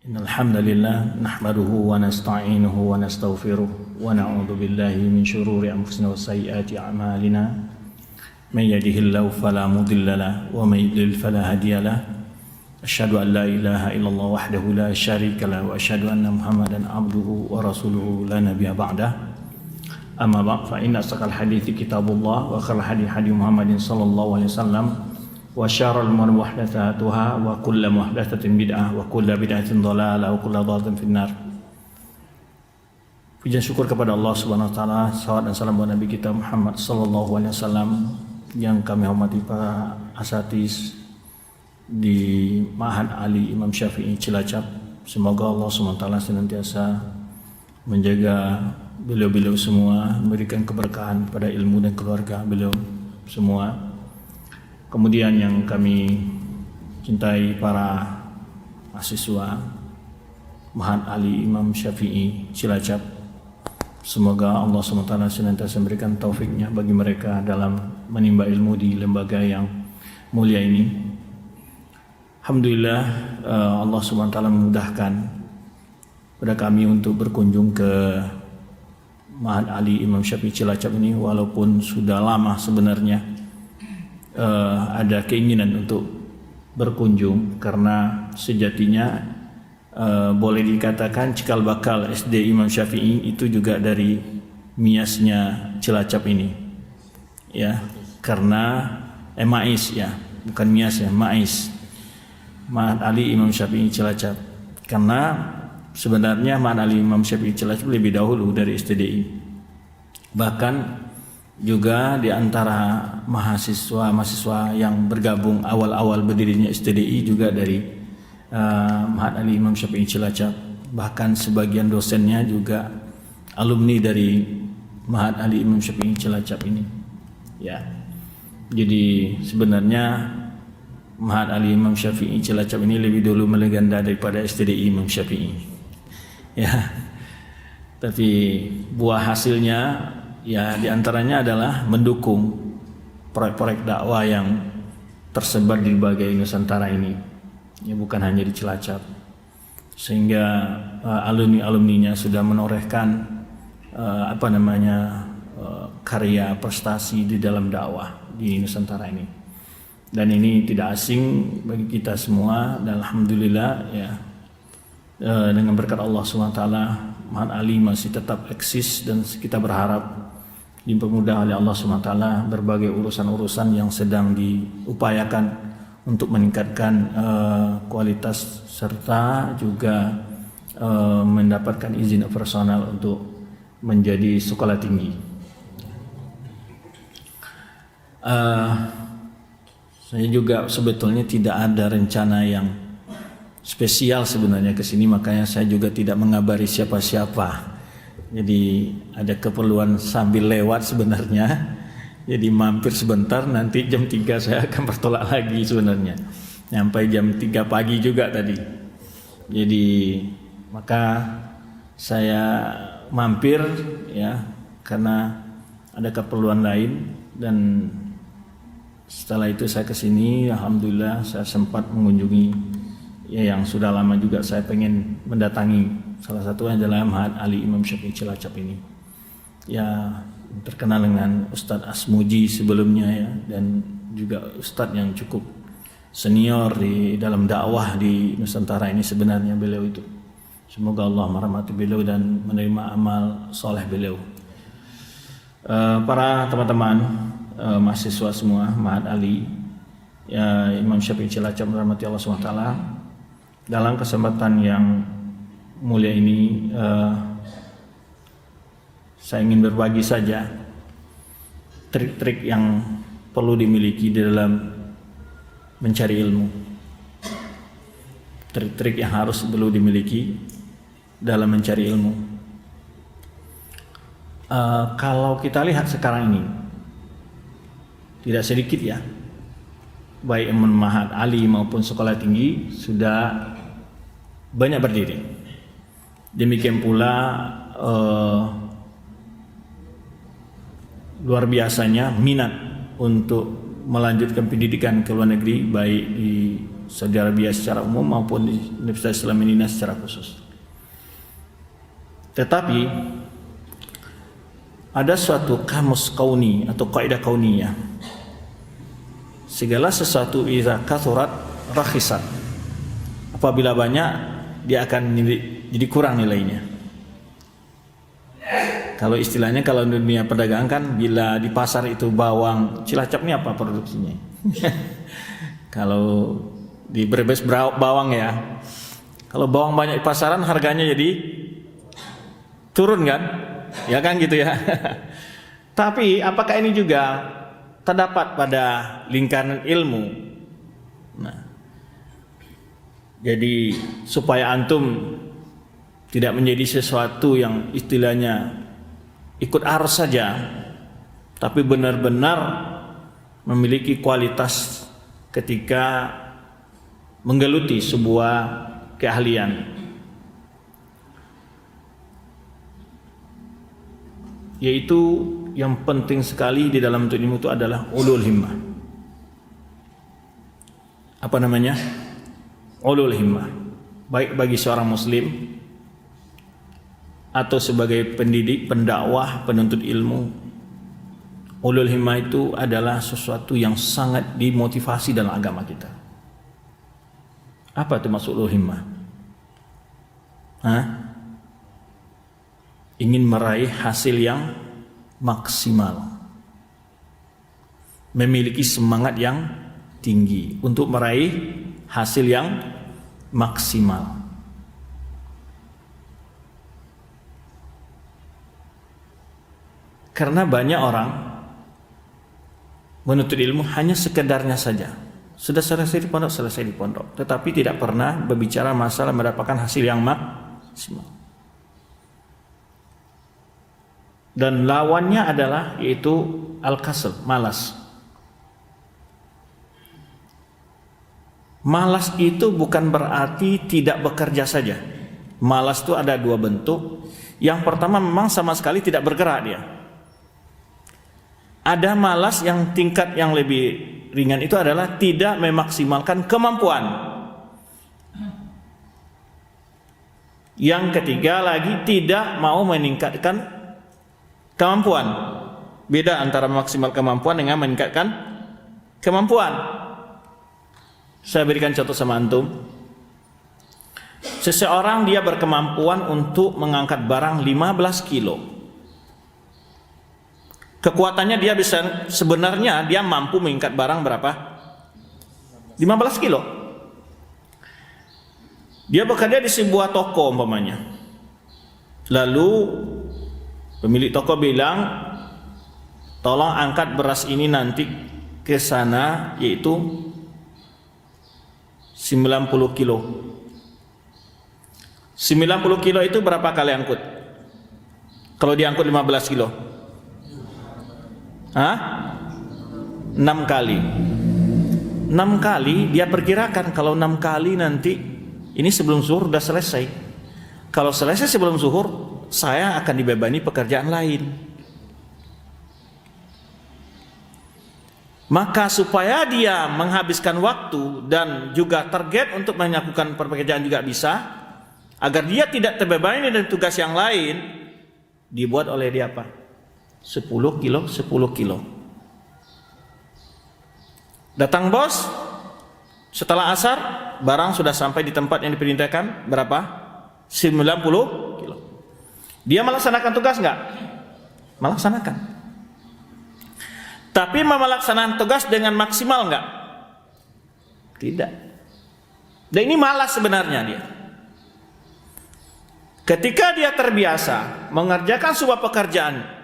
Innal hamdalillah nahmaduhu wa nasta'inuhu wa nastaghfiruh wa na'udzu billahi min shururi anfusina wa sayyiati a'malina. May yahdihillahu fala mudilla lahu wa may yudlil fala hadiya lahu. Asyhadu an la ilaha illallah wahdahu la syarika lahu wa asyhadu anna Muhammadan abduhu wa rasuluhu la nabiyya ba'dah. Amma ba'd fa inna asqal hadithi kitabullah wa khairal hadi hadi Muhammadin sallallahu alaihi wasallam. Wa syarrul umuri muhdatsatuha wa kullu muhdatsatin bid'ah wa kullu bid'atin dhalalah wa kullu dhalalatin finnar. Puji syukur kepada Allah Subhanahu wa taala, salawat dan salam buat Nabi kita Muhammad sallallahu alaihi wasallam yang kami hormati para asatiz di Ma'had Ali Imam Syafi'i Cilacap. Semoga Allah Subhanahu wa taala senantiasa menjaga beliau-beliau semua, memberikan keberkahan pada ilmu dan keluarga beliau semua. Kemudian yang kami cintai para mahasiswa Ma'had Ali Imam Syafi'i Cilacap, semoga Allah SWT senantiasa memberikan taufiknya bagi mereka dalam menimba ilmu di lembaga yang mulia ini. Alhamdulillah, Allah SWT memudahkan pada kami untuk berkunjung ke Ma'had Ali Imam Syafi'i Cilacap ini, walaupun sudah lama sebenarnya ada keinginan untuk berkunjung, karena sejatinya boleh dikatakan cikal bakal SD Imam Syafi'i itu juga dari miasnya Cilacap ini, ya, karena Mais, ya, bukan mias, ya, Mais, Ma'had Ali Imam Syafi'i Cilacap. Karena sebenarnya Ma'had Ali Imam Syafi'i Cilacap lebih dahulu dari STDI. Bahkan juga di antara mahasiswa yang bergabung awal-awal berdirinya STDI juga dari Ma'had Ali Imam Syafi'i Cilacap. Bahkan sebagian dosennya juga alumni dari Ma'had Ali Imam Syafi'i Cilacap ini. Ya. Jadi sebenarnya Ma'had Ali Imam Syafi'i Cilacap ini lebih dulu melegenda daripada STDI Imam Syafi'i. Ya. Tapi buah hasilnya ya diantaranya adalah mendukung proyek-proyek dakwah yang tersebar di berbagai Nusantara ini, ya, bukan hanya di Cilacap, sehingga alumni-alumninya sudah menorehkan karya prestasi di dalam dakwah di Nusantara ini. Dan ini tidak asing bagi kita semua, dan alhamdulillah, ya, dengan berkat Allah SWT, Ma'had Ali masih tetap eksis, dan kita berharap dipermudah oleh Allah SWT berbagai urusan-urusan yang sedang diupayakan untuk meningkatkan kualitas serta juga mendapatkan izin operasional untuk menjadi sekolah tinggi. Saya juga sebetulnya tidak ada rencana yang spesial sebenarnya ke sini, makanya saya juga tidak mengabari siapa-siapa. Jadi ada keperluan sambil lewat sebenarnya. Jadi mampir sebentar, nanti jam 3 saya akan bertolak lagi sebenarnya. Sampai jam 3 pagi juga tadi. Jadi maka saya mampir, ya, karena ada keperluan lain, dan setelah itu saya ke sini. Alhamdulillah saya sempat mengunjungi, ya, yang sudah lama juga saya pengen mendatangi. Salah satunya adalah Ma'had Ali Imam Syafi'i Cilacap ini. Ya, terkenal dengan Ustadz Asmuji sebelumnya, ya, dan juga Ustadz yang cukup senior di dalam dakwah di Nusantara ini sebenarnya beliau itu. Semoga Allah merahmati beliau dan menerima amal soleh beliau. Para teman-teman mahasiswa semua Ma'had Ali, ya, Imam Syafi'i Cilacap merahmati Allah SWT, dalam kesempatan yang mulia ini saya ingin berbagi saja trik-trik yang perlu dimiliki di dalam mencari ilmu. Trik-trik yang harus perlu dimiliki dalam mencari ilmu. Kalau kita lihat sekarang ini, tidak sedikit, ya, baik Ma'had Ali maupun sekolah tinggi sudah banyak berdiri. Demikian pula luar biasanya minat untuk melanjutkan pendidikan ke luar negeri, baik di Saudi Arabia secara umum maupun di Universitas Islam Medina secara khusus. Tetapi ada suatu kamus kauni atau kaidah kauniyah. Segala sesuatu iza kathurat rakhisat. Apabila banyak, dia akan jadi kurang nilainya. Kalau istilahnya kalau dunia perdagangan kan, bila di pasar itu bawang Cilacap ini apa produksinya? Kalau di Brebes bawang ya. Kalau bawang banyak di pasaran harganya jadi turun kan? Ya kan gitu ya. Tapi apakah ini juga terdapat pada lingkaran ilmu? Nah, jadi supaya antum tidak menjadi sesuatu yang istilahnya ikut arus saja, tapi benar-benar memiliki kualitas ketika menggeluti sebuah keahlian, yaitu yang penting sekali di dalam ilmu itu adalah ulul himmah. Apa namanya? Ulul himmah. Baik bagi seorang muslim atau sebagai pendidik, pendakwah, penuntut ilmu, ulul himmah itu adalah sesuatu yang sangat dimotivasi dalam agama kita. Apa itu maksud ulul himmah? Ingin meraih hasil yang maksimal, memiliki semangat yang tinggi untuk meraih hasil yang maksimal. Karena banyak orang menuntut ilmu hanya sekedarnya saja. Sudah selesai di pondok, selesai di pondok, tetapi tidak pernah berbicara masalah mendapatkan hasil yang maksimal. Dan lawannya adalah yaitu al-kasal, malas. Malas itu bukan berarti tidak bekerja saja. Malas itu ada dua bentuk. Yang pertama memang sama sekali tidak bergerak dia. Ada malas yang tingkat yang lebih ringan itu adalah tidak memaksimalkan kemampuan. Yang ketiga lagi tidak mau meningkatkan kemampuan. Beda antara memaksimal kemampuan dengan meningkatkan kemampuan. Saya berikan contoh sama antum. Seseorang dia berkemampuan untuk mengangkat barang 15 kilo. Kekuatannya dia bisa, sebenarnya dia mampu mengangkat barang berapa? 15 kilo. Dia bekerja di sebuah toko umpamanya. Lalu pemilik toko bilang, tolong angkat beras ini nanti ke sana, yaitu 90 kilo. 90 kilo itu berapa kali angkut? Kalau diangkut 15 kilo? 6 kali. 6 kali dia perkirakan kalau 6 kali nanti ini sebelum zuhur sudah selesai. Kalau selesai sebelum zuhur, saya akan dibebani pekerjaan lain. Maka supaya dia menghabiskan waktu dan juga target untuk melakukan pekerjaan juga bisa, agar dia tidak terbebani dengan tugas yang lain, dibuat oleh dia apa? 10 kilo, 10 kilo. Datang bos, setelah asar, barang sudah sampai di tempat yang diperintahkan, berapa? 90 kilo. Dia melaksanakan tugas enggak? Melaksanakan. Tapi melaksanakan tugas dengan maksimal enggak? Tidak. Dan ini malas sebenarnya dia. Ketika dia terbiasa mengerjakan sebuah pekerjaan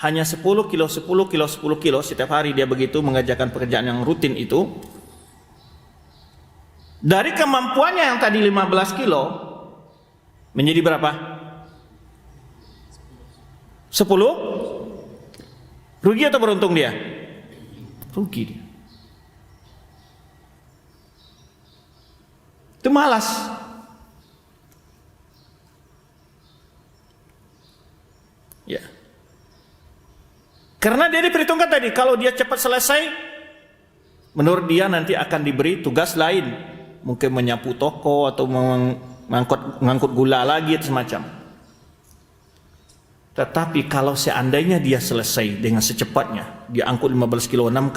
hanya 10 kilo, 10 kilo, 10 kilo setiap hari dia begitu mengerjakan pekerjaan yang rutin itu, dari kemampuannya yang tadi 15 kilo menjadi berapa? 10? Rugi atau beruntung dia? Rugi dia. Itu malas. Ya. Karena dia diperhitungkan tadi, kalau dia cepat selesai, menurut dia nanti akan diberi tugas lain. mungkin menyapu toko atau mengangkut gula lagi atau semacam. Tetapi kalau seandainya dia selesai dengan secepatnya, dia angkut 15 kilo, 6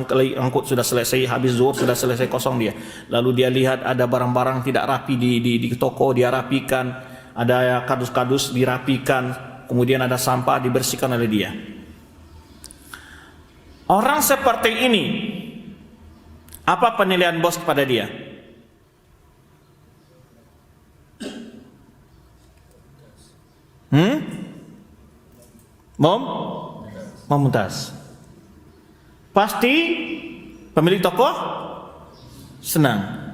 kali angkut sudah selesai, habis zuhur sudah selesai, kosong dia. Lalu dia lihat ada barang-barang tidak rapi di toko, dia rapikan, ada kardus-kardus dirapikan, kemudian ada sampah dibersihkan oleh dia. Orang seperti ini, apa penilaian bos kepada dia? Mumtaz. Pasti pemilik toko senang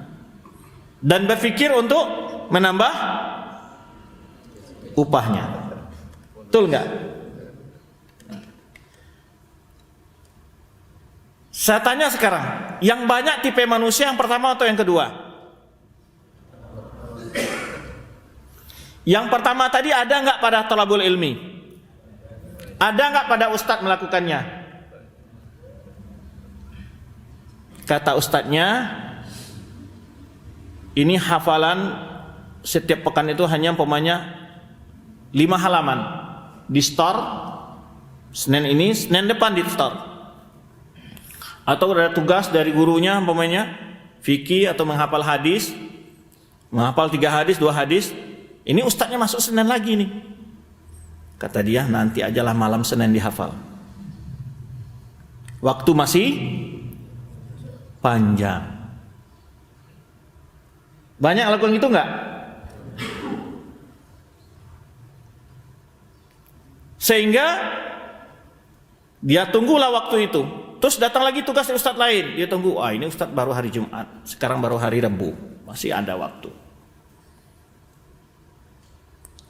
dan berpikir untuk menambah upahnya. Betul nggak? Saya tanya sekarang, yang banyak tipe manusia yang pertama atau yang kedua? Yang pertama tadi ada nggak pada thalabul ilmi? Ada nggak pada ustadz melakukannya? Kata ustadznya, ini hafalan setiap pekan itu hanya umpamanya 5 halaman di store. Senin ini, Senin depan di store. Atau ada tugas dari gurunya umpamanya fikih atau menghafal hadis, menghafal 3 hadis, 2 hadis. Ini ustadznya masuk Senin lagi nih. Kata dia, nanti ajalah malam Senin dihafal. Waktu masih panjang. Banyak lakukan gitu enggak? Sehingga dia tunggulah waktu itu. Terus datang lagi tugas dari ustadz lain. Dia tunggu, ini ustadz baru hari Jumat, sekarang baru hari Rabu, masih ada waktu.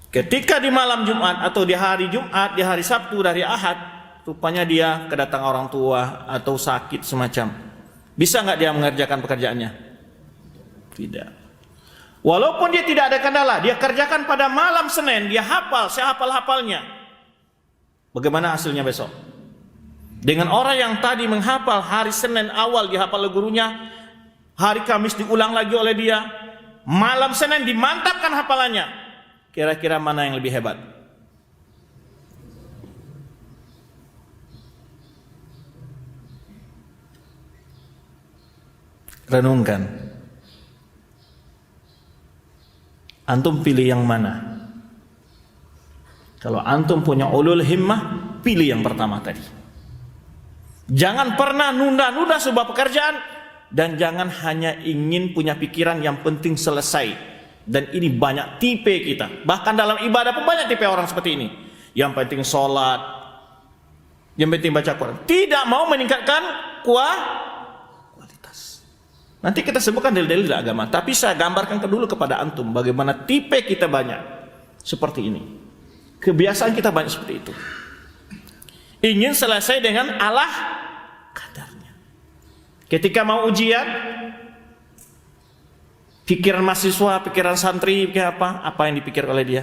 Ketika di malam Jumat atau di hari Jumat, di hari Sabtu, dari Ahad, rupanya dia kedatangan orang tua atau sakit semacam. Bisa nggak dia mengerjakan pekerjaannya? Tidak. Walaupun dia tidak ada kendala, dia kerjakan pada malam Senin, dia hafal, sehafal-hafalnya. Bagaimana hasilnya besok? Dengan orang yang tadi menghafal hari Senin awal dihafal oleh gurunya, hari Kamis diulang lagi oleh dia, malam Senin dimantapkan hafalannya. Kira-kira mana yang lebih hebat? Renungkan. Antum pilih yang mana? Kalau antum punya ulul himmah, pilih yang pertama tadi. Jangan pernah nunda-nunda sebuah pekerjaan, dan jangan hanya ingin punya pikiran yang penting selesai. Dan ini banyak tipe kita. Bahkan dalam ibadah pun banyak tipe orang seperti ini. Yang penting sholat, yang penting baca Quran, tidak mau meningkatkan kualitas. Nanti kita sebutkan dalil-dalil agama, tapi saya gambarkan dulu kepada antum bagaimana tipe kita banyak seperti ini. Kebiasaan kita banyak seperti itu. Ingin selesai dengan Allah kadarnya. Ketika mau ujian, pikiran mahasiswa, pikiran santri, pikiran apa yang dipikir oleh dia?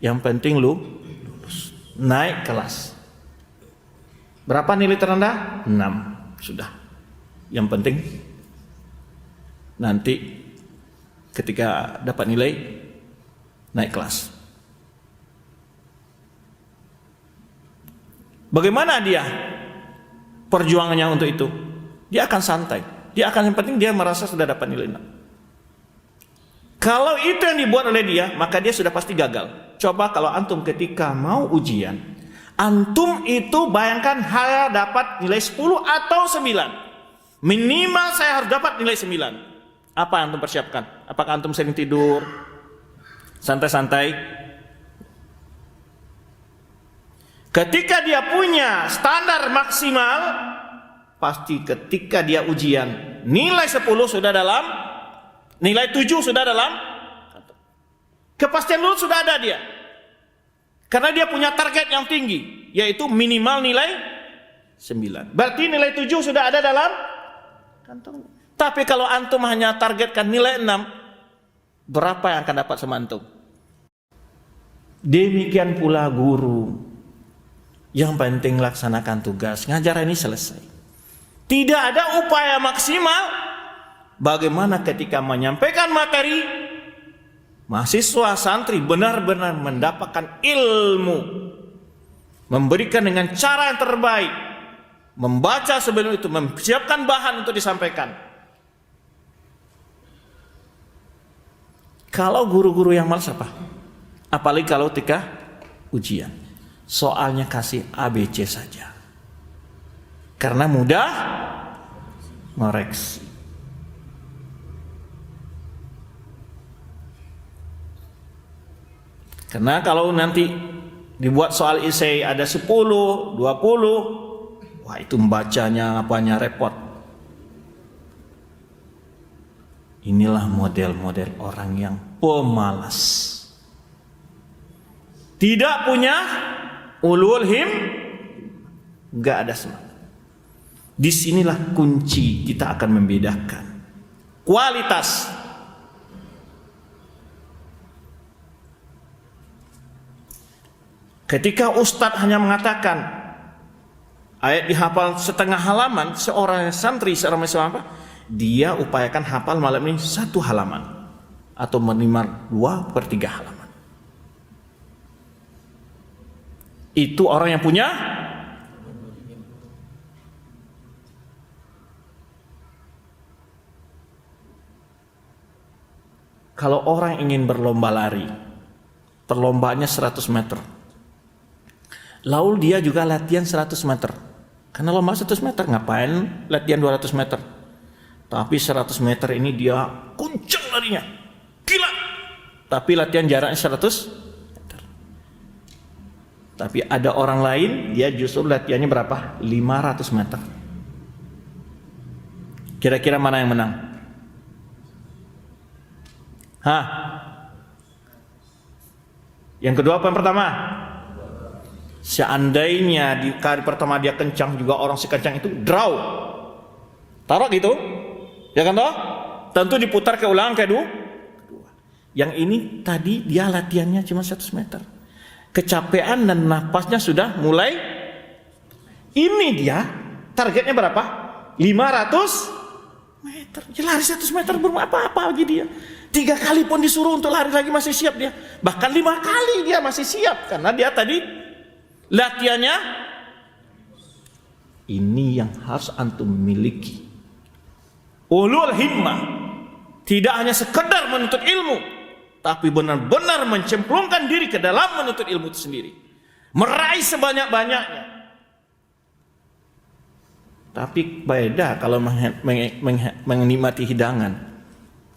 Yang penting lu lulus, naik kelas. Berapa nilai terendah? 6. Sudah. Yang penting nanti ketika dapat nilai, naik kelas. Bagaimana dia perjuangannya untuk itu? Dia akan santai. Dia akan, yang penting dia merasa sudah dapat nilai 6. Kalau itu yang dibuat oleh dia, maka dia sudah pasti gagal. Coba kalau antum ketika mau ujian, antum itu bayangkan saya dapat nilai 10 atau 9. Minimal saya harus dapat nilai 9. Apa yang antum persiapkan? Apakah antum sering tidur? Santai-santai? Ketika dia punya standar maksimal, pasti ketika dia ujian, nilai 10 sudah dalam, nilai 7 sudah dalam, kepastian lulus sudah ada dia. Karena dia punya target yang tinggi, yaitu minimal nilai 9. Berarti nilai 7 sudah ada dalam kantong. Tapi kalau antum hanya targetkan nilai 6, berapa yang akan dapat sama antum? Demikian pula guru. Yang penting laksanakan tugas, ngajar ini selesai. Tidak ada upaya maksimal bagaimana ketika menyampaikan materi, mahasiswa santri benar-benar mendapatkan ilmu, memberikan dengan cara yang terbaik, membaca sebelum itu, mempersiapkan bahan untuk disampaikan. Kalau guru-guru yang malas apa? Apalagi kalau ketika ujian, soalnya kasih ABC saja, karena mudah ngoreksi. Karena kalau nanti dibuat soal esai ada 10, 20, wah itu membacanya apanya repot. Inilah model-model orang yang pemalas, tidak punya ulul nggak ada semangat. Disinilah kunci kita akan membedakan kualitas. Ketika ustadz hanya mengatakan ayat dihafal setengah halaman, seorang santri, seorang mahasiswa apa? Dia upayakan hafal malam ini 1 halaman atau minimal 2/3 halaman. Itu orang yang punya kalau orang ingin berlomba lari, perlombaannya 100 meter. Lalu dia juga latihan 100 meter. Karena lomba 100 meter, ngapain latihan 200 meter? Tapi 100 meter ini dia kencang larinya, gila. Tapi latihan jaraknya 100 meter. Tapi ada orang lain, dia justru latihannya berapa? 500 meter. Kira-kira mana yang menang? Hah? Yang kedua apa yang pertama? Seandainya di kali pertama dia kencang, juga orang sekencang itu draw, taruh gitu, ya kan toh? Tentu diputar ke ulangan kedua. Yang ini tadi dia latihannya cuma 100 meter, kecapean dan napasnya sudah mulai. Ini dia targetnya berapa? 500 meter. Dia lari 100 meter belum apa-apa bagi dia. 3 kali pun disuruh untuk lari lagi masih siap dia. Bahkan 5 kali dia masih siap, karena dia tadi latihannya. Ini yang harus antum miliki, ulul himmah. Tidak hanya sekedar menuntut ilmu, tapi benar-benar mencemplungkan diri ke dalam menuntut ilmu itu sendiri, meraih sebanyak-banyaknya. Tapi beda kalau menikmati hidangan.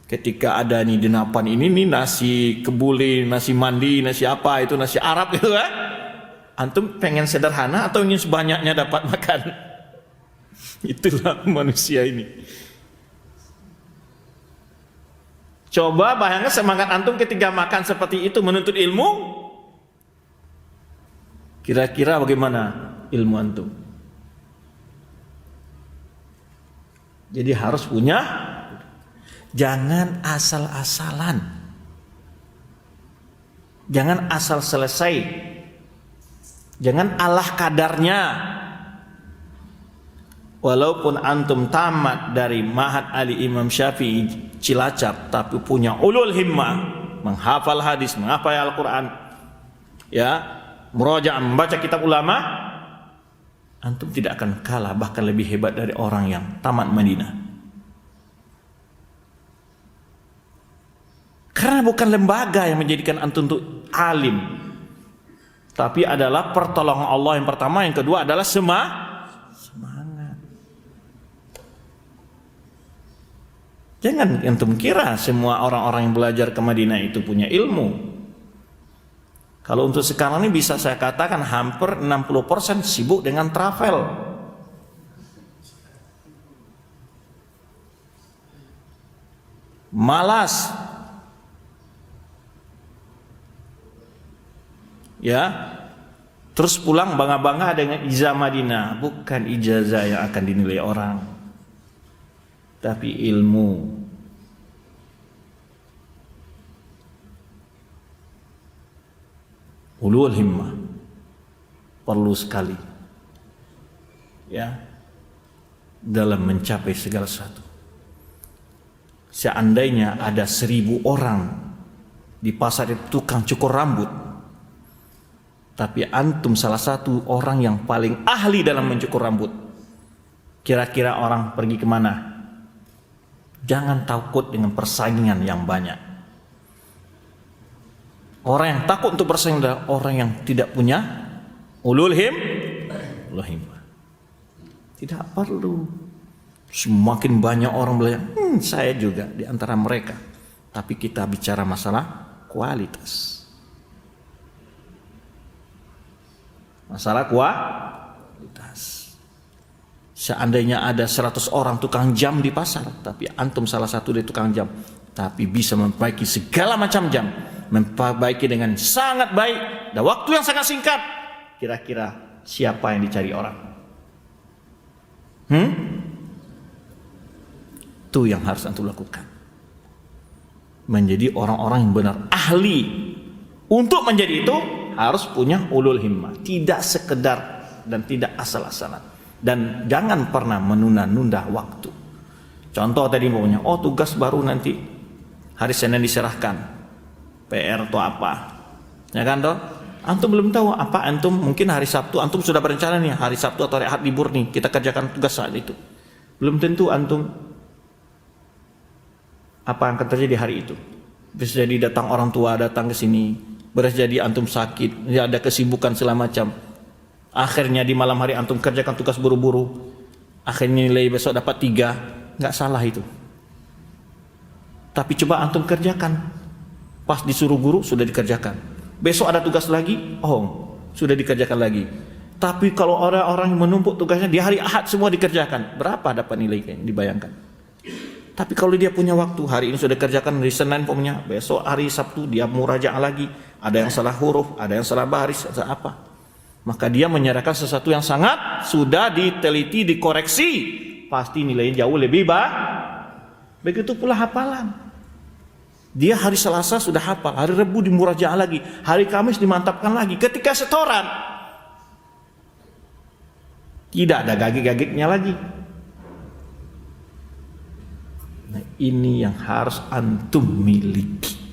Ketika ada nih denapan ini nih, nasi kebuli, nasi mandi, nasi apa itu, nasi Arab gitu kan, antum pengen sederhana atau ingin sebanyaknya dapat makan? Itulah manusia ini. Coba bayangkan semangat antum ketika makan seperti itu, menuntut ilmu. Kira-kira bagaimana ilmu antum? Jadi harus punya, jangan asal-asalan, jangan asal selesai, jangan alah kadarnya. Walaupun antum tamat dari Ma'had Ali Imam Syafi'i Cilacap, tapi punya ulul himmah, menghafal hadis, menghafal Al-Quran, ya, murajaah, membaca kitab ulama, antum tidak akan kalah, bahkan lebih hebat dari orang yang tamat Madinah. Karena bukan lembaga yang menjadikan antum untuk alim, tapi adalah pertolongan Allah yang pertama, yang kedua adalah semangat. Jangan antum kira semua orang-orang yang belajar ke Madinah itu punya ilmu. Kalau untuk sekarang ini bisa saya katakan hampir 60% sibuk dengan travel. Malas. Ya. Terus pulang bangga-bangga dengan ijazah Madinah. Bukan ijazah yang akan dinilai orang, tapi ilmu. Ulul himmah perlu sekali, ya, dalam mencapai segala sesuatu. seandainya ada 1000 orang di pasar itu tukang cukur rambut, tapi antum salah satu orang yang paling ahli dalam mencukur rambut, kira-kira orang pergi kemana? Jangan takut dengan persaingan yang banyak. Orang yang takut untuk bersaing adalah orang yang tidak punya ulul himmah. Tidak perlu. Semakin banyak orang belajar, saya juga di antara mereka. Tapi kita bicara masalah kualitas. Masalah kualitas. Seandainya ada 100 orang tukang jam di pasar, tapi antum salah satu dari tukang jam, tapi bisa memperbaiki segala macam jam, memperbaiki dengan sangat baik dan waktu yang sangat singkat, kira-kira siapa yang dicari orang? Itu yang harus antum lakukan. Menjadi orang-orang yang benar ahli. Untuk menjadi itu harus punya ulul himmah, tidak sekedar dan tidak asal-asalan. Dan jangan pernah menunda-nunda waktu. Contoh tadi pokoknya, tugas baru nanti hari Senin diserahkan, PR atau apa, ya kan toh? Antum belum tahu apa antum, mungkin hari Sabtu antum sudah berencana nih, hari Sabtu atau hari Ahad libur nih, kita kerjakan tugas saat itu. Belum tentu antum apa yang akan terjadi hari itu. Bisa jadi datang orang tua datang ke sini, bisa jadi antum sakit, ya ada kesibukan segala macam. Akhirnya di malam hari antum kerjakan tugas buru-buru, akhirnya nilai besok dapat 3, nggak salah itu. Tapi coba antum kerjakan, pas disuruh guru sudah dikerjakan. Besok ada tugas lagi, sudah dikerjakan lagi. Tapi kalau orang-orang yang menumpuk tugasnya di hari Ahad semua dikerjakan, berapa dapat nilai kayaknya dibayangkan. Tapi kalau dia punya waktu, hari ini sudah dikerjakan di Senin pokoknya, besok hari Sabtu dia murajaah lagi, ada yang salah huruf, ada yang salah baris, ada apa. Maka dia menyerahkan sesuatu yang sangat sudah diteliti, dikoreksi, pasti nilainya jauh lebih baik. Begitu pula hafalan. Dia hari Selasa sudah hafal, hari Rabu dimurajaah lagi, hari Kamis dimantapkan lagi. Ketika setoran, tidak ada gagik-gagiknya lagi. Nah, ini yang harus antum miliki.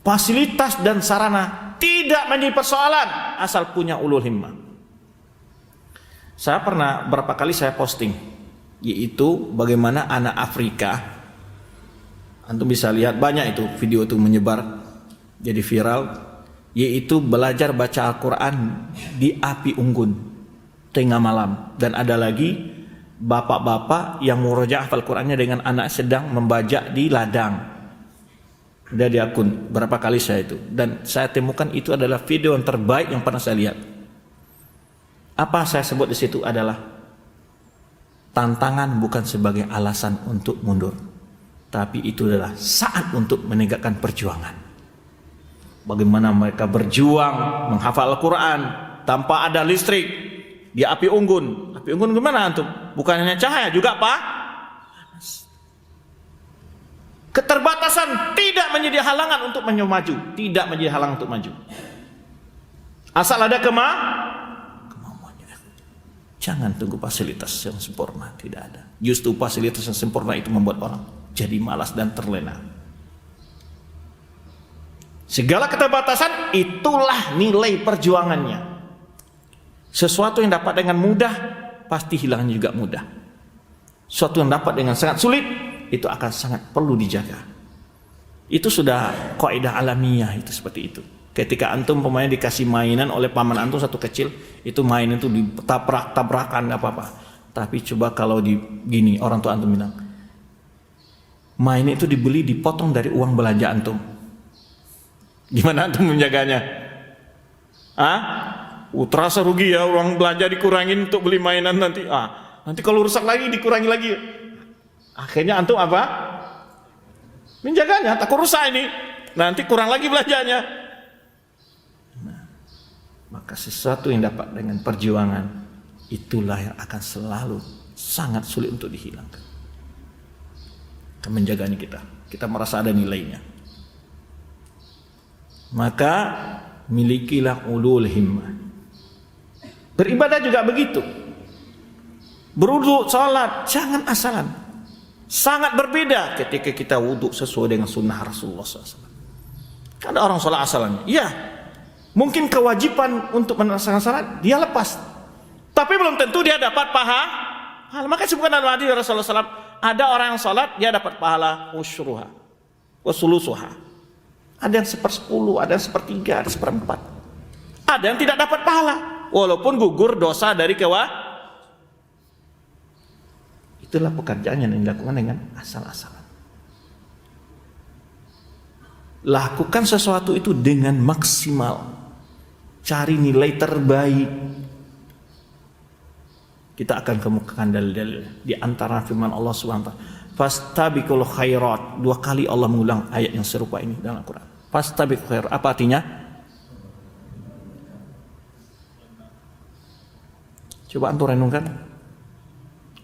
Fasilitas dan sarana tidak menjadi persoalan asal punya ulul himmah. Saya pernah berapa kali saya posting, yaitu bagaimana anak Afrika, antum bisa lihat banyak itu video itu menyebar jadi viral, yaitu belajar baca Al-Quran di api unggun tengah malam. Dan ada lagi bapak-bapak yang murojaah Al-Qurannya dengan anak sedang membajak di ladang. Udah di akun berapa kali saya itu, dan saya temukan itu adalah video yang terbaik yang pernah saya lihat. Apa saya sebut di situ adalah tantangan bukan sebagai alasan untuk mundur, tapi itu adalah saat untuk menegakkan perjuangan. Bagaimana mereka berjuang menghafal Al-Quran tanpa ada listrik di api unggun. Api unggun gimana antum? Bukan hanya cahaya, juga apa? Keterbatasan tidak menjadi halangan untuk maju, tidak menjadi halangan untuk maju. Asal ada kemauannya. Jangan tunggu fasilitas yang sempurna, tidak ada. Justru fasilitas yang sempurna itu membuat orang jadi malas dan terlena. Segala keterbatasan itulah nilai perjuangannya. Sesuatu yang dapat dengan mudah pasti hilangnya juga mudah. Sesuatu yang dapat dengan sangat sulit itu akan sangat perlu dijaga. Itu sudah kaidah alamiah itu seperti itu. Ketika antum pemain dikasih mainan oleh paman antum satu kecil, itu main itu ditabrak-tabrakan enggak apa-apa. Tapi coba kalau di gini orang tua antum bilang, main itu dibeli dipotong dari uang belanja antum. Gimana antum menjaganya? Terasa rugi ya, uang belanja dikurangin untuk beli mainan nanti. Nanti kalau rusak lagi dikurangi lagi. Akhirnya antum apa? Menjaganya, takut rusak ini. Nanti kurang lagi belanjanya. Maka sesuatu yang dapat dengan perjuangan, itulah yang akan selalu sangat sulit untuk dihilangkan. Akan menjaganya kita merasa ada nilainya. Maka milikilah ulul himmah. Beribadah juga begitu. Berwudu, sholat, jangan asalan. Sangat berbeda ketika kita wudu sesuai dengan sunnah Rasulullah SAW. Ada orang sholat asalan, iya, mungkin kewajiban untuk melaksanakan sholat dia lepas, tapi belum tentu dia dapat pahala. Maka disebutkan dalam hadis Rasulullah SAW, ada orang yang sholat dia dapat pahala usyruha wasulusuha. Ada yang 1/10, ada yang 1/3, ada 1/4. Ada yang tidak dapat pahala walaupun gugur dosa dari Itulah pekerjaan yang dilakukan dengan asal-asalan. Lakukan sesuatu itu dengan maksimal. Cari nilai terbaik. Kita akan kemukakan dalil-dalil di antara firman Allah Subhanahu wa taala. Fastabiqul khairat. 2 kali Allah mengulang ayat yang serupa ini dalam Al-Qur'an. Fastabiqul khairat. Apa artinya? Coba antum renungkan.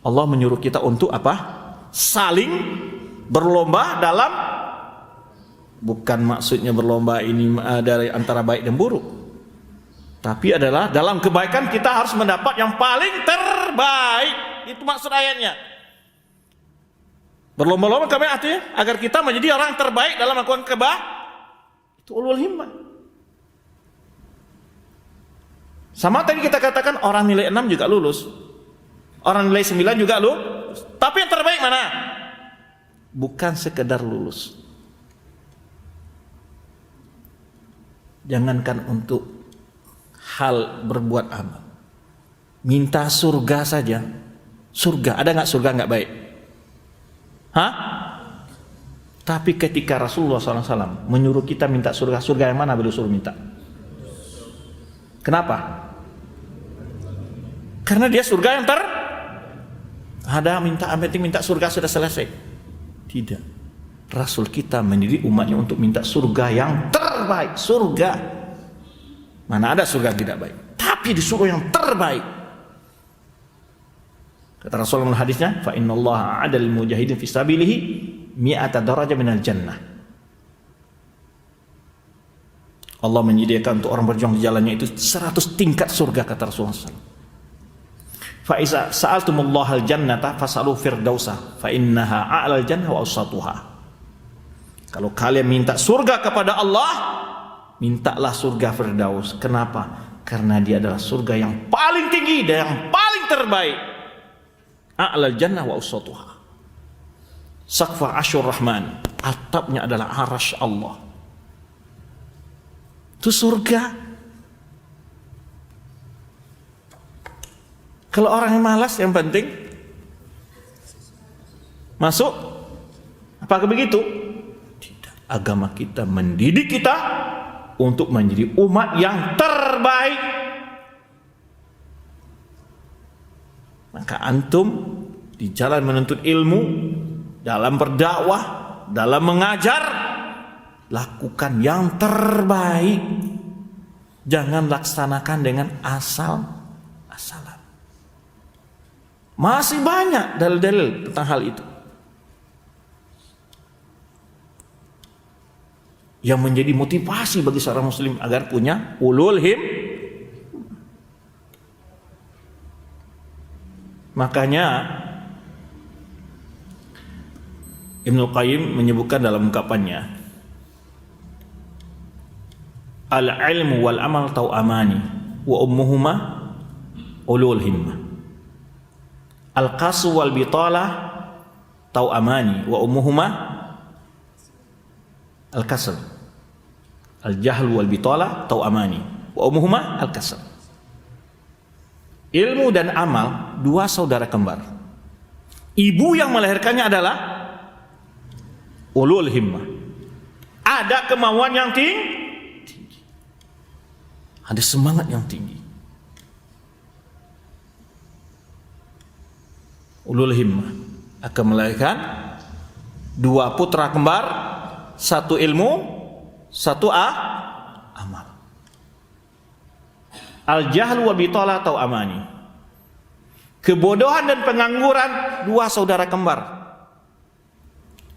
Allah menyuruh kita untuk apa? Saling berlomba dalam, bukan maksudnya berlomba ini dari antara baik dan buruk, tapi adalah dalam kebaikan kita harus mendapat yang paling terbaik. Itu maksud ayatnya. Berlomba-lomba kami artinya agar kita menjadi orang terbaik dalam melakukan itu ulul himmah. Sama tadi kita katakan orang nilai 6 juga lulus, orang nilai 9 juga lulus. Tapi yang terbaik mana? Bukan sekedar lulus. Jangankan untuk hal berbuat amal, minta surga saja. Surga, ada nggak surga nggak baik? Hah? Tapi ketika Rasulullah SAW menyuruh kita minta surga, surga yang mana beliau suruh minta? Kenapa? Karena dia surga yang ada minta surga sudah selesai. Tidak. Rasul kita mendidik umatnya untuk minta surga yang terbaik. Surga. Mana ada surga tidak baik? Tapi disuruh yang terbaik. Kata Rasulullah dalam hadisnya, fa innallaha 'adal mujahidin fi sabilihi mi'ata darajah minal jannah. Allah menyediakan untuk orang berjuang di jalannya itu 100 tingkat surga, kata Rasulullah SAW. Fa iza sa'altumullahal jannata fas'alu firdausa fa innaha a'lal jannah wa awsatuha. Kalau kalian minta surga kepada Allah, mintalah surga Firdaus. Kenapa? Karena dia adalah surga yang paling tinggi dan yang paling terbaik. A'lal jannah wa awsatuha. Saqfa asyur rahman, atapnya adalah arasy Allah. Itu surga. Kalau orang yang malas, yang penting masuk. Apakah begitu? Tidak. Agama kita mendidik kita untuk menjadi umat yang terbaik. Maka antum di jalan menuntut ilmu, dalam berdakwah, dalam mengajar, lakukan yang terbaik. Jangan laksanakan dengan asal-asalan. Masih banyak dalil-dalil tentang hal itu yang menjadi motivasi bagi seorang muslim agar punya ulul him. Makanya Ibnu Qayyim menyebutkan dalam ungkapannya, al-ilmu wal amal tau'amani wa ummuhuma ulul himmah. Al-qasu wal bitalah tau'amani wa ummuhuma al-kasal. Al-jahl wal bitalah tau'amani wa ummuhuma al-kasal. Ilmu dan amal 2 saudara kembar. Ibu yang melahirkannya adalah ulul himmah. Ada kemauan yang tinggi. Ada semangat yang tinggi. Ulul himmah akan melahirkan 2 putra kembar, 1 ilmu, 1 amal. Al-jahl wa bitalah tau'amani. Kebodohan dan pengangguran 2 saudara kembar.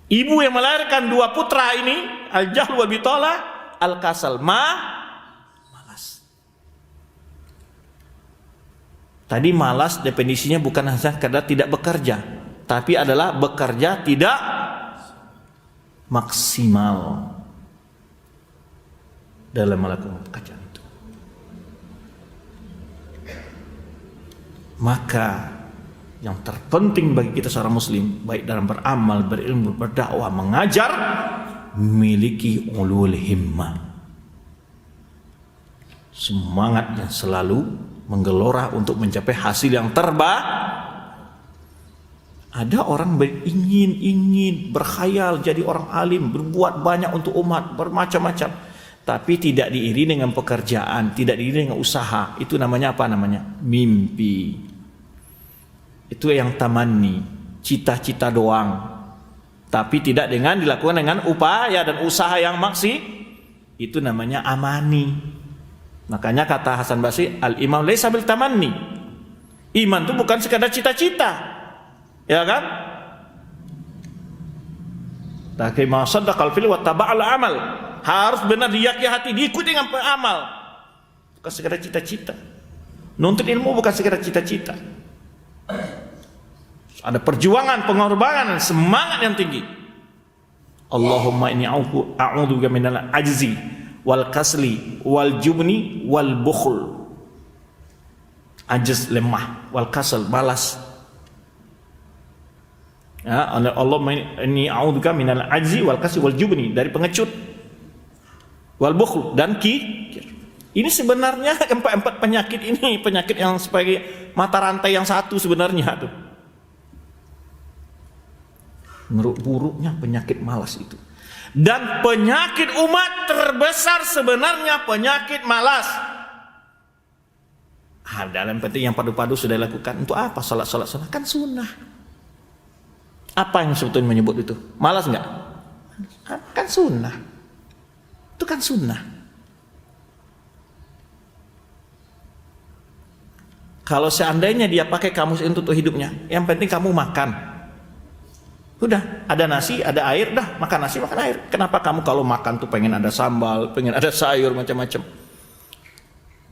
Ibu yang melahirkan 2 putra ini, al-jahl wa bitalah, al-kasal, malas. Tadi malas definisinya bukan hanya sekedar tidak bekerja, tapi adalah bekerja tidak maksimal dalam melakukan pekerjaan itu. Maka yang terpenting bagi kita seorang muslim, baik dalam beramal, berilmu, berdakwah, mengajar, memiliki ulul himmah, semangat yang selalu menggelora untuk mencapai hasil yang terbaik. Ada orang ingin berkhayal jadi orang alim, berbuat banyak untuk umat, bermacam-macam, tapi tidak diiringi dengan pekerjaan, tidak diiringi dengan usaha. Itu namanya apa? Namanya mimpi. Itu yang tamanni, cita-cita doang, tapi tidak dengan dilakukan dengan upaya dan usaha yang maksi. Itu namanya amani. Makanya kata Hasan Basri, al-iman laisa bil tamanni. Iman itu bukan sekadar cita-cita, ya kan? Takima saddaqal fil wa taba'al amal. Harus benar diyakini hati, diikuti dengan amal. Bukan sekadar cita-cita. Nuntut ilmu bukan sekadar cita-cita. Ada perjuangan, pengorbanan, semangat yang tinggi. Allahumma inni a'udzubika minal ajzi wal kasli wal jubni wal bukhl. Ajz, lemah, wal kasal, malas. Ya, Allahumma inni a'udzubika minal ajzi wal kasli wal jubni, dari pengecut, wal bukhl, dan kikir. Ini sebenarnya empat penyakit ini, penyakit yang sebagai mata rantai yang satu sebenarnya tuh. Buruknya penyakit malas itu. Dan penyakit umat terbesar sebenarnya penyakit malas. Dalam penting yang padu-padu sudah dilakukan. Untuk apa salat kan sunnah. Apa yang sebetulnya menyebut itu? Malas enggak? Kan sunnah. Itu kan sunnah. Kalau seandainya dia pakai kamus untuk hidupnya, yang penting kamu makan. Udah, ada nasi, ada air, dah makan nasi, makan air. Kenapa kamu kalau makan tuh pengen ada sambal, pengen ada sayur, macam-macam?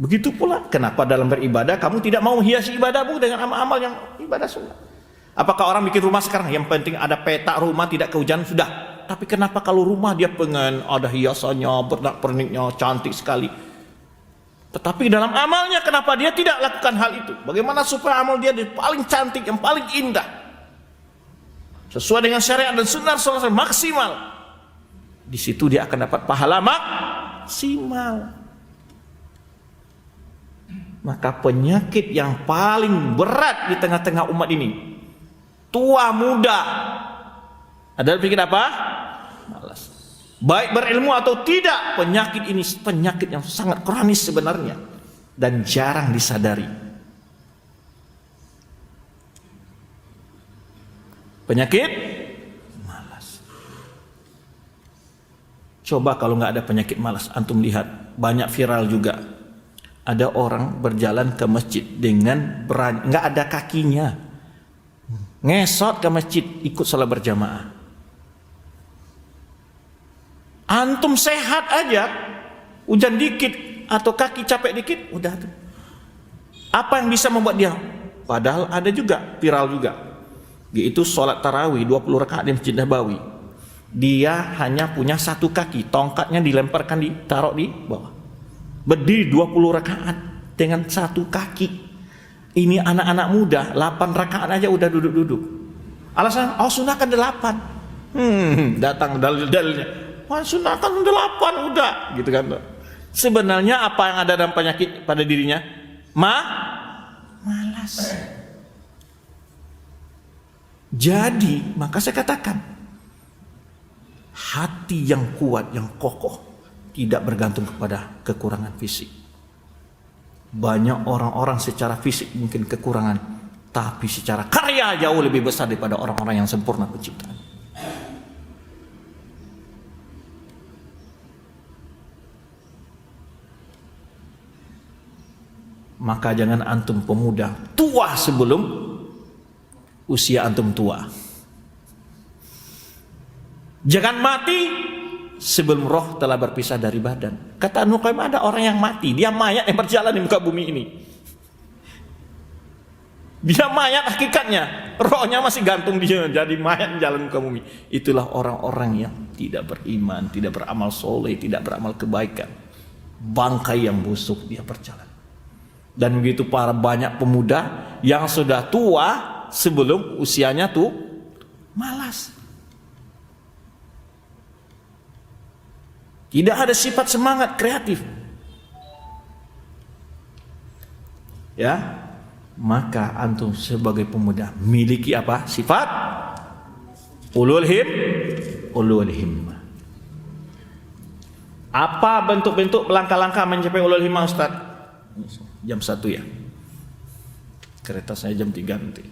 Begitu pula, kenapa dalam beribadah kamu tidak mau hiasi ibadahmu dengan amal-amal yang ibadah sunnah? Apakah orang bikin rumah sekarang yang penting ada peta rumah tidak kehujanan sudah? Tapi kenapa kalau rumah dia pengen ada hiasannya, pernak-perniknya cantik sekali? Tetapi dalam amalnya kenapa dia tidak lakukan hal itu? Bagaimana supaya amal dia paling cantik, yang paling indah, sesuai dengan syariat dan sunnah Rasulullah maksimal? Di situ dia akan dapat pahala maksimal. Maka penyakit yang paling berat di tengah-tengah umat ini, tua muda, adalah penyakit apa? Malas. Baik berilmu atau tidak, penyakit ini penyakit yang sangat kronis sebenarnya dan jarang disadari. Penyakit malas. Coba kalau nggak ada penyakit malas, antum lihat banyak viral juga. Ada orang berjalan ke masjid dengan nggak ada kakinya, ngesot ke masjid ikut salat berjamaah. Antum sehat aja, hujan dikit atau kaki capek dikit, udah tuh. Apa yang bisa membuat dia? Padahal ada juga viral juga, yaitu sholat tarawih 20 rakaat di Masjid Nabawi. Dia hanya punya satu kaki, tongkatnya dilemparkan, ditaruh di bawah. Berdiri 20 rakaat dengan satu kaki. Ini anak-anak muda 8 rakaat aja udah duduk-duduk. Alasan, sunnah kan 8. Datang dalil-dalilnya. Sunnah kan 8 udah, gitu kan. Sebenarnya apa yang ada dalam penyakit pada dirinya? Malas. Jadi, maka saya katakan, hati yang kuat, yang kokoh, tidak bergantung kepada kekurangan fisik. Banyak orang-orang secara fisik mungkin kekurangan, tapi secara karya jauh lebih besar daripada orang-orang yang sempurna penciptaan. Maka jangan antum pemuda tua sebelum usia antum tua. Jangan mati sebelum roh telah berpisah dari badan. Kata Nukaim, ada orang yang mati, dia mayat yang berjalan di muka bumi ini. Dia mayat hakikatnya, rohnya masih gantung dia jadi mayat jalan ke bumi. Itulah orang-orang yang tidak beriman, tidak beramal soleh, tidak beramal kebaikan. Bangkai yang busuk dia berjalan. Dan begitu para banyak pemuda yang sudah tua sebelum usianya tuh malas. Tidak ada sifat semangat kreatif. Ya, maka antum sebagai pemuda miliki apa? Sifat ulul himmah. Apa bentuk-bentuk langkah-langkah mencapai ulul himmah, Ustaz? Jam 1 ya. Kereta saya jam 3 nanti.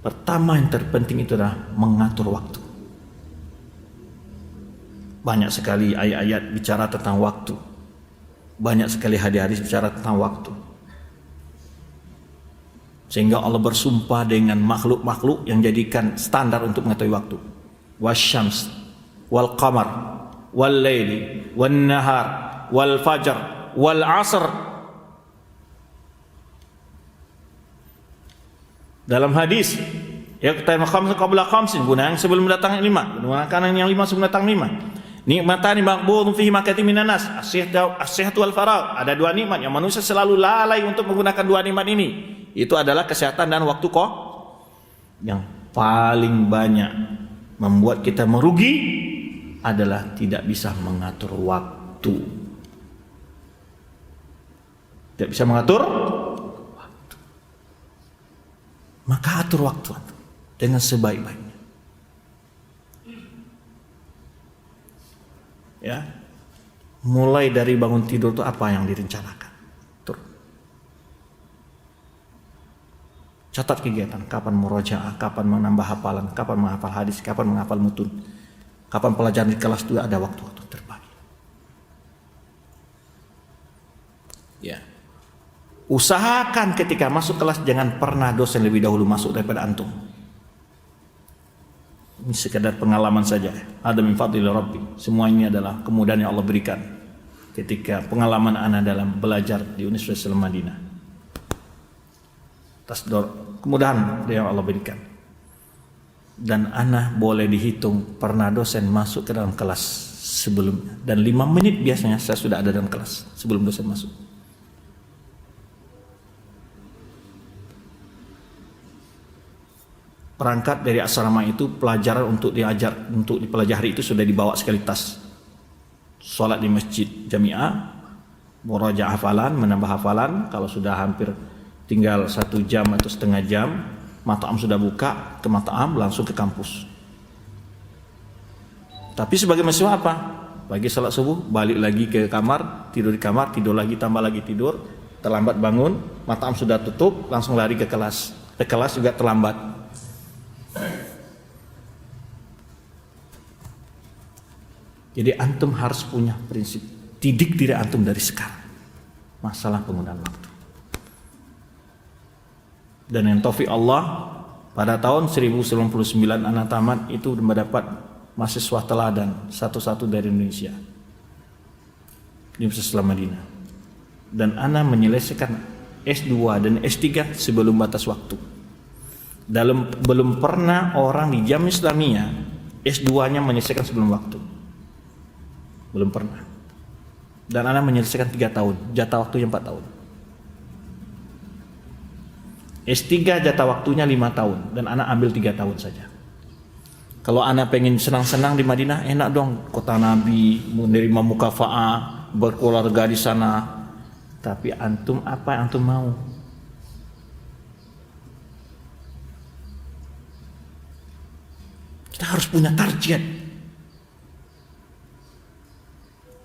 Pertama yang terpenting itu adalah mengatur waktu. Banyak sekali ayat-ayat bicara tentang waktu. Banyak sekali hadis-hadis bicara tentang waktu. Sehingga Allah bersumpah dengan makhluk-makhluk yang jadikan standar untuk mengetahui waktu. Wasyams, wal qamar, wal laili, wan nahar, wal fajr, wal asr. Dalam hadis, yaqta'im khamsan qabla khamsin, gunakan sebelum datang 5, gunakan yang 5 sebelum datang 5. Nikmatani maqbulun fihi makatim minan nas, as-sihhatu wal faragh. Ada 2 nikmat yang manusia selalu lalai untuk menggunakan 2 nikmat ini. Itu adalah kesehatan dan waktu kok. Yang paling banyak membuat kita merugi adalah tidak bisa mengatur waktu. Tidak bisa mengatur waktu. Maka atur waktu dengan sebaik-baiknya. Ya, mulai dari bangun tidur itu apa yang direncanakan. Catat kegiatan, kapan murojaah, kapan menambah hafalan, kapan menghafal hadis, kapan menghafal mutun, kapan pelajaran di kelas 2, ada waktu-waktu terbagi. Ya, usahakan ketika masuk kelas jangan pernah dosen lebih dahulu masuk daripada antum. Ini sekadar pengalaman saja. Ada min fadlil Rabbi. Semua ini adalah kemudahan yang Allah berikan ketika pengalaman ana dalam belajar di Universitas Islam Madinah. Kemudahan yang Allah berikan. Dan ana boleh dihitung pernah dosen masuk ke dalam kelas sebelumnya. Dan 5 menit biasanya saya sudah ada dalam kelas sebelum dosen masuk. Perangkat dari asrama itu pelajaran untuk dipelajari itu sudah dibawa sekali tas. Sholat di masjid jamiah, murajaah hafalan, menambah hafalan. Kalau sudah hampir tinggal 1 jam atau setengah jam, mat'am sudah buka, ke mat'am langsung ke kampus. Tapi sebagai mahasiswa apa? Pagi salat subuh, balik lagi ke kamar, tidur di kamar, tidur lagi, tambah lagi tidur, terlambat bangun, mat'am sudah tutup, langsung lari ke kelas. Ke kelas juga terlambat. Jadi antum harus punya prinsip, didik diri antum dari sekarang masalah penggunaan waktu. Dan yang taufik Allah, pada tahun 1099 anak tamat itu mendapat mahasiswa teladan satu-satu dari Indonesia di Universitas Islam Madinah. Dan ana menyelesaikan S2 dan S3 sebelum batas waktu. Belum pernah orang di Jamiah Islamiyah S2-nya menyelesaikan sebelum waktu. Belum pernah. Dan anak menyelesaikan 3 tahun, jatah waktunya 4 tahun. S3 jatah waktunya 5 tahun dan anak ambil 3 tahun saja. Kalau anak pengen senang-senang di Madinah, enak dong, kota Nabi, menerima mukafa'ah, berkeluarga di sana. Tapi antum apa yang antum mau? Kita harus punya target.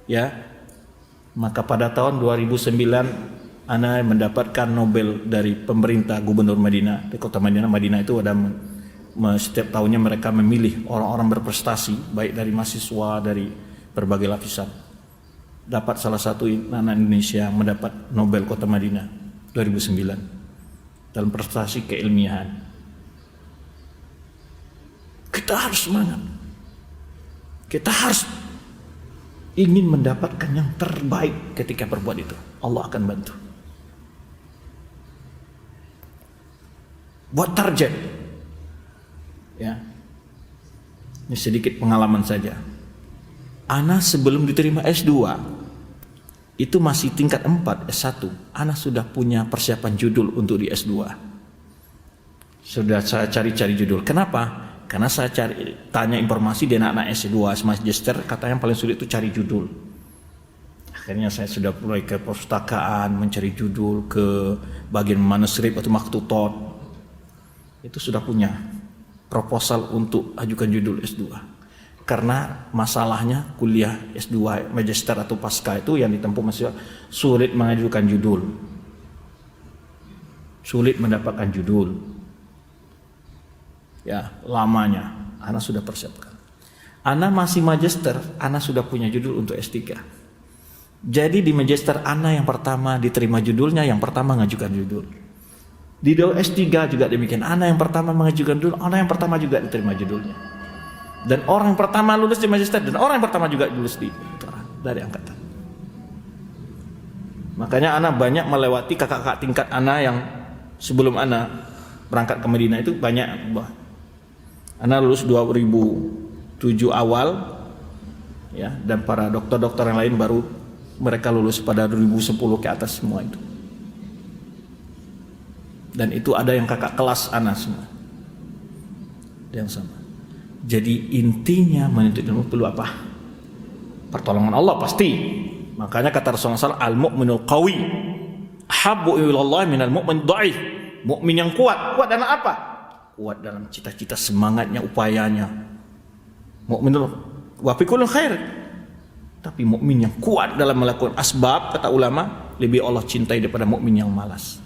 Ya, maka pada tahun 2009 ana mendapatkan Nobel dari pemerintah Gubernur Madinah. Di kota Madinah itu ada setiap tahunnya mereka memilih orang-orang berprestasi baik dari mahasiswa dari berbagai lapisan. Dapat salah satu anak Indonesia mendapat Nobel Kota Madinah 2009 dalam prestasi keilmiahan. Kita harus semangat. Kita harus ingin mendapatkan yang terbaik ketika berbuat itu. Allah akan bantu. buat target. Ya. Ini sedikit pengalaman saja. Ana sebelum diterima S2 itu masih tingkat 4 S1. Ana sudah punya persiapan judul untuk di S2. Sudah saya cari-cari judul. Kenapa? Karena saya tanya informasi di anak-anak S2 magister, katanya yang paling sulit itu cari judul. Akhirnya saya sudah mulai ke perpustakaan mencari judul, ke bagian manuskrip atau maktutot. Itu sudah punya proposal untuk ajukan judul S2. Karena masalahnya kuliah S2 magister atau pasca itu yang ditempuh mahasiswa sulit mengajukan judul, sulit mendapatkan judul, ya lamanya. Ana sudah persiapkan. Ana masih magister, Ana sudah punya judul untuk S3. Jadi di magister Ana yang pertama diterima judulnya, yang pertama mengajukan judul. Di S3 juga demikian. Ana yang pertama mengajukan judul, Ana yang pertama juga diterima judulnya. Dan orang yang pertama lulus di magister dan orang yang pertama juga lulus dari angkatan. Makanya Ana banyak melewati kakak-kakak tingkat Ana yang sebelum Ana berangkat ke Madinah itu banyak. Ana lulus 2007 awal, ya, dan para dokter-dokter yang lain baru mereka lulus pada 2010 ke atas semua itu. Dan itu ada yang kakak kelas Ana semua. Yang sama. Jadi intinya menuntut ilmu perlu apa? Pertolongan Allah pasti. Makanya kata Rasulullah SAW, al-mu'minul qawi habbu ilallah minal mu'min dhaif. Mukmin yang kuat dalam apa? Kuat dalam cita-cita, semangatnya, upayanya. Mukminul wa fi kulli khair. Tapi mukmin yang kuat dalam melakukan asbab, kata ulama, lebih Allah cintai daripada mukmin yang malas.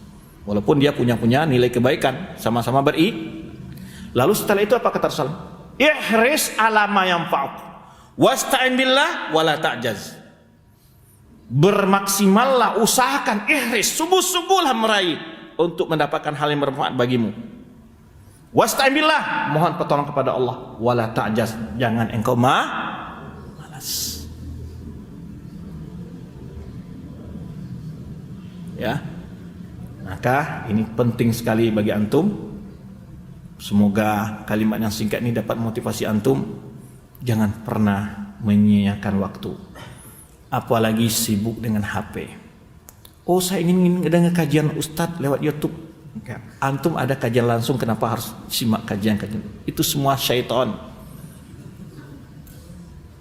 Walaupun dia punya nilai kebaikan, sama-sama Lalu setelah itu apa kata Rasulullah? Ihris ala ma yanfa'uk wasta'in billah wala ta'jaz. Bermaksimallah, usahakan, ihris, sungguh-sungguhlah meraih untuk mendapatkan hal yang bermanfaat bagimu. Wasta'in billah, mohon pertolongan kepada Allah, wala ta'jaz, jangan engkau malas. Ya. Maka ini penting sekali bagi antum. Semoga kalimat yang singkat ini dapat motivasi antum. Jangan pernah menyia-nyiakan waktu, apalagi sibuk dengan HP. Oh, saya ingin dengar kajian Ustadz lewat YouTube. Antum ada kajian langsung, kenapa harus simak kajian? Itu semua syaitan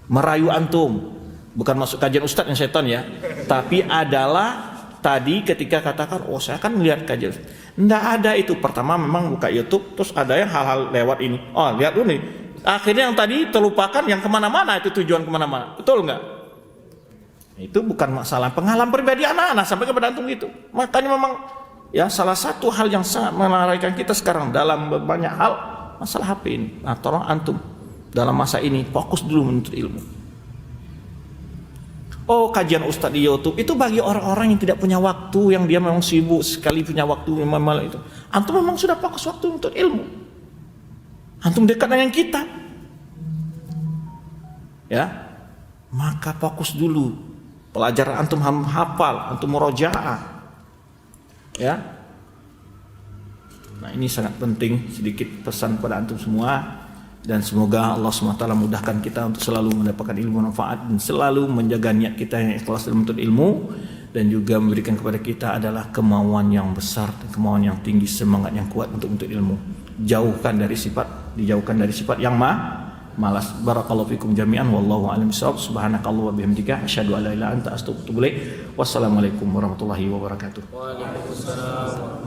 merayu antum. Bukan masuk kajian Ustadz yang syaitan ya, tapi adalah tadi ketika katakan, oh saya kan melihat kajian. Nggak ada itu. Pertama memang buka YouTube, terus ada yang hal-hal lewat ini. Oh lihat dulu nih. Akhirnya yang tadi terlupakan, yang kemana-mana itu tujuan kemana-mana. Betul nggak? Itu bukan masalah pengalaman pribadi anak-anak sampai kepada antum gitu. Makanya memang ya salah satu hal yang sangat melarikan kita sekarang dalam banyak hal masalah HP ini. Nah tolong antum dalam masa ini fokus dulu menuntut ilmu. Oh kajian Ustadz di YouTube itu bagi orang-orang yang tidak punya waktu, yang dia memang sibuk sekali punya waktu memang itu. Antum memang sudah fokus waktu untuk ilmu. Antum dekat dengan kitab, ya, maka fokus dulu. Pelajaran antum hafal, antum murojaah, ya. Nah ini sangat penting, sedikit pesan pada antum semua. Dan semoga Allah SWT mudahkan kita untuk selalu mendapatkan ilmu manfaat dan selalu menjaga niat kita yang ikhlas dalam menuntut ilmu, dan juga memberikan kepada kita adalah kemauan yang besar dan kemauan yang tinggi, semangat yang kuat untuk menuntut ilmu. Dijauhkan dari sifat yang malas. Barakallahu fikum jami'an wallahu a'lam bishawab. Subhanakallah wa bihamdika asyhadu an la ilaha illa anta astaghfiruka wa atubu ilaik. Wassalamualaikum warahmatullahi wabarakatuh. Waalaikumsalam.